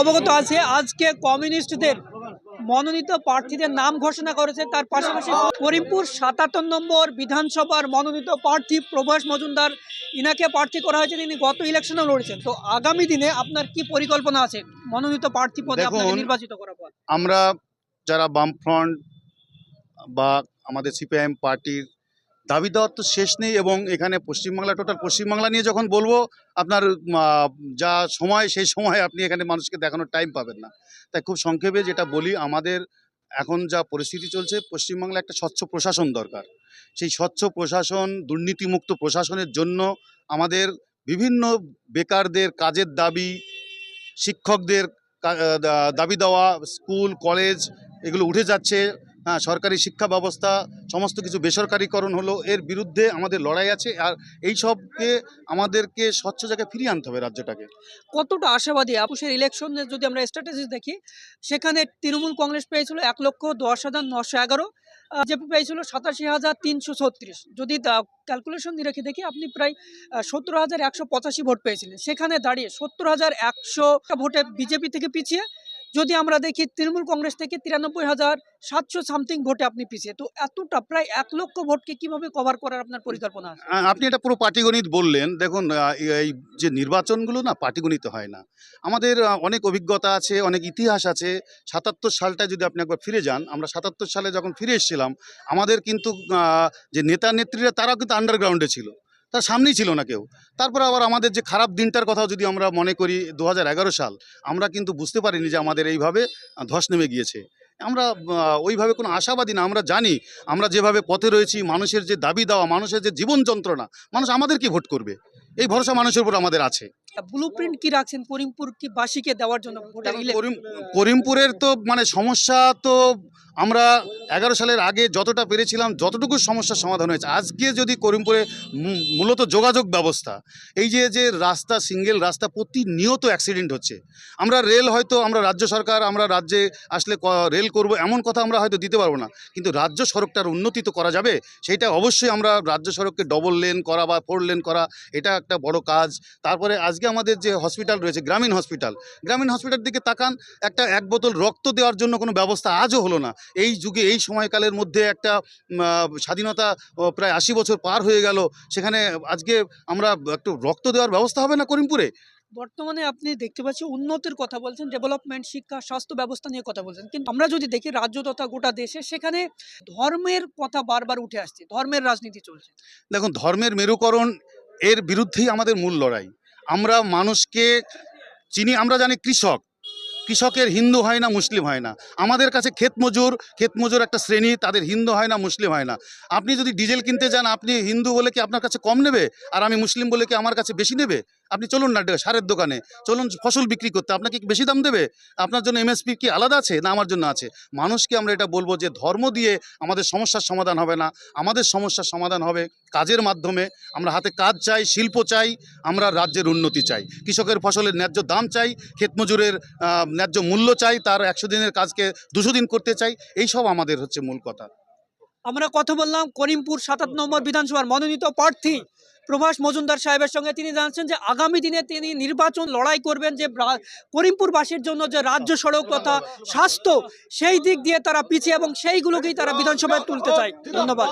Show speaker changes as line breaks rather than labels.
অবগত আছে আজকে কমিউনিস্টদের মনোনীত প্রার্থীদের নাম ঘোষণা করেছে। তার পাশাপাশি করিমপুর ৭৭ নম্বর বিধানসভার মনোনীত প্রার্থী প্রভাস মজুমদার, ইনাকে প্রার্থী করা হয়েছে। তিনি গত ইলেকশনেও লড়েছেন। তো আগামী দিনে আপনার কি পরিকল্পনা আছে মনোনীত প্রার্থী পদে আপনাকে নির্বাচিত করার পর?
আমরা যারা বামফ্রন্ট বা আমাদের সিপিআইএম পার্টির দাবি দেওয়ার তো শেষ নেই, এবং এখানে পশ্চিমবাংলা, টোটাল পশ্চিমবাংলা নিয়ে যখন বলবো আপনার যা সময়, সেই সময় আপনি এখানে মানুষকে দেখানোর টাইম পাবেন না। তাই খুব সংক্ষেপে যেটা বলি, আমাদের এখন যা পরিস্থিতি চলছে, পশ্চিমবাংলা একটা স্বচ্ছ প্রশাসন দরকার। সেই স্বচ্ছ প্রশাসন, দুর্নীতিমুক্ত প্রশাসনের জন্য আমাদের বিভিন্ন বেকারদের কাজের দাবি, শিক্ষকদের দাবি দেওয়া, স্কুল কলেজ এগুলো উঠে যাচ্ছে। হ্যাঁ, সরকারি শিক্ষা ব্যবস্থা সমস্ত কিছু বেসরকারিকরণ হলো, এর বিরুদ্ধে আমাদের লড়াই আছে। আর এই সবকে আমাদেরকে স্বচ্ছ জায়গায় ফিরিয়ে আনতে হবে রাজ্যটাকে।
কতটা আশাবাদী আপুসের ইলেকশনে যদি আমরা স্ট্র্যাটেজি দেখি, সেখানে তৃণমূল কংগ্রেস পেয়েছিল ১,১০,৯১১, বিজেপি পেয়েছিল ৮৭,৩৩৬। যদি ক্যালকুলেশন দিয়ে রেখে দেখি, আপনি প্রায় ৭০,১৮৫ ভোট পেয়েছিলেন। সেখানে দাঁড়িয়ে ৭০,১০০ ভোটে বিজেপি থেকে পিছিয়ে, যদি আমরা দেখি তৃণমূল কংগ্রেস থেকে ৯৩,৭০০ সামথিং ভোটে আপনি পিছিয়ে। তো এতটা প্রায় ১,০০,০০০ ভোটকে কিভাবে কভার করার আপনার পরিকল্পনা আছে?
আপনি এটা পুরো পাটিগণিত বললেন। দেখুন, এই যে নির্বাচনগুলো না পাটিগণিত হয় না। আমাদের অনেক অভিজ্ঞতা আছে, অনেক ইতিহাস আছে। ৭৭ সালটায় যদি আপনি একবার ফিরে যান, আমরা ৭৭ সালে যখন ফিরে এসেছিলাম, আমাদের কিন্তু যে নেতা নেত্রীরা তারাও কিন্তু আন্ডারগ্রাউন্ডে ছিল, তার সামনেই ছিল না কেউ। তারপরে আবার আমাদের যে খারাপ দিনটার কথাও যদি আমরা মনে করি, ২০১১ সাল, আমরা কিন্তু বুঝতে পারিনি যে আমাদের এইভাবে ধস নেমে গিয়েছে। আমরা ওইভাবে কোনো আশাবাদী না। আমরা জানি আমরা যেভাবে পথে রয়েছি, মানুষের যে দাবি দেওয়া, মানুষের যে জীবন যন্ত্রণা, মানুষ আমাদেরকে ভোট করবে, এই ভরসা মানুষের উপর আমাদের আছে।
ব্লুপ্রিন্ট কি রাখছেন করিমপুর কি বাসীকে দেওয়ার জন্য?
করিমপুরের তো মানে সমস্যা তো আমরা ১১ সালের আগে যতটা পেরেছিলাম, যতটুকু সমস্যার সমাধান হয়েছে। আজকে যদি করিমপুরে মূলত যোগাযোগ ব্যবস্থা, এই যে রাস্তা, সিঙ্গেল রাস্তা, প্রতিনিয়ত অ্যাক্সিডেন্ট হচ্ছে। আমরা রেল, হয়তো আমরা রাজ্য সরকার, আমরা রাজ্যে আসলে রেল করব এমন কথা আমরা হয়তো দিতে পারবো না, কিন্তু রাজ্য সড়কটার উন্নতি তো করা যাবে। সেইটা অবশ্যই আমরা রাজ্য সড়ককে ডবল লেন করা বা 4 লেন করা, এটা একটা বড় কাজ। তারপরে আজকে আমাদের যে হসপিটাল রয়েছে, গ্রামীণ হসপিটাল দিকে তাকান, এক বোতল রক্ত দেওয়ার জন্য কোনো ব্যবস্থা আজও হলো না। এই যুগে, এই সময়কালের মধ্যে একটা স্বাধীনতা প্রায় ৮০ বছর পার হয়ে গেল, সেখানে আজকে আমরা একটু রক্ত দেওয়ার ব্যবস্থা হবে না করিমপুরে?
বর্তমানে আপনি দেখতে পাচ্ছি উন্নতির কথা বলছেন, ডেভেলপমেন্ট, শিক্ষা, স্বাস্থ্য ব্যবস্থা নিয়ে কথা বলছেন, কিন্তু আমরা যদি দেখি রাজ্য তথা গোটা দেশে, সেখানে ধর্মের কথা বারবার উঠে আসছে, ধর্মের রাজনীতি চলছে।
দেখুন, ধর্মের মেরুকরণ, এর বিরুদ্ধেই আমাদের মূল লড়াই। আমরা মানুষকে চিনি, আমরা জানি কৃষকের হিন্দু হয় না, মুসলিম হয় না। আমাদের কাছে ক্ষেত মজুর একটা শ্রেণী, তাদের হিন্দু হয় না, মুসলিম হয় না। আপনি যদি ডিজেল কিনতে যান, আপনি হিন্দু বলে কি আপনার কাছে কম নেবে, আর আমি মুসলিম বলে কি আমার কাছে বেশি নেবে? আপনি চলুন না সারের দোকানে, চলুন ফসল বিক্রি করতে, আপনাকে কি বেশি দাম দেবে? আপনার জন্য এমএসপি কি আলাদা আছে, না আমার জন্য আছে? মানুষকে আমরা এটা বলবো যে ধর্ম দিয়ে আমাদের সমস্যার সমাধান হবে না। আমাদের সমস্যার সমাধান হবে কাজের মাধ্যমে। আমরা হাতে কাজ চাই, শিল্প চাই, আমরা রাজ্যের উন্নতি চাই, কৃষকের ফসলের ন্যায্য দাম চাই, ক্ষেত মজুরের ন্যায্য মূল্য চাই, তার ১০০ দিনের কাজকে ২০০ দিন করতে চাই। এইসব আমাদের হচ্ছে মূল কথা।
আমরা কথা বললাম করিমপুর ৭ নম্বর বিধানসভার মনোনীত প্রার্থী প্রভাস মজুমদার সাহেবের সঙ্গে। তিনি জানাচ্ছেন যে আগামী দিনে তিনি নির্বাচন লড়াই করবেন, যে করিমপুরবাসীর জন্য যে রাজ্য সড়ক তথা স্বাস্থ্য, সেই দিক দিয়ে তারা পিছিয়ে, এবং সেইগুলোকেই তারা বিধানসভায় তুলতে চায়। ধন্যবাদ।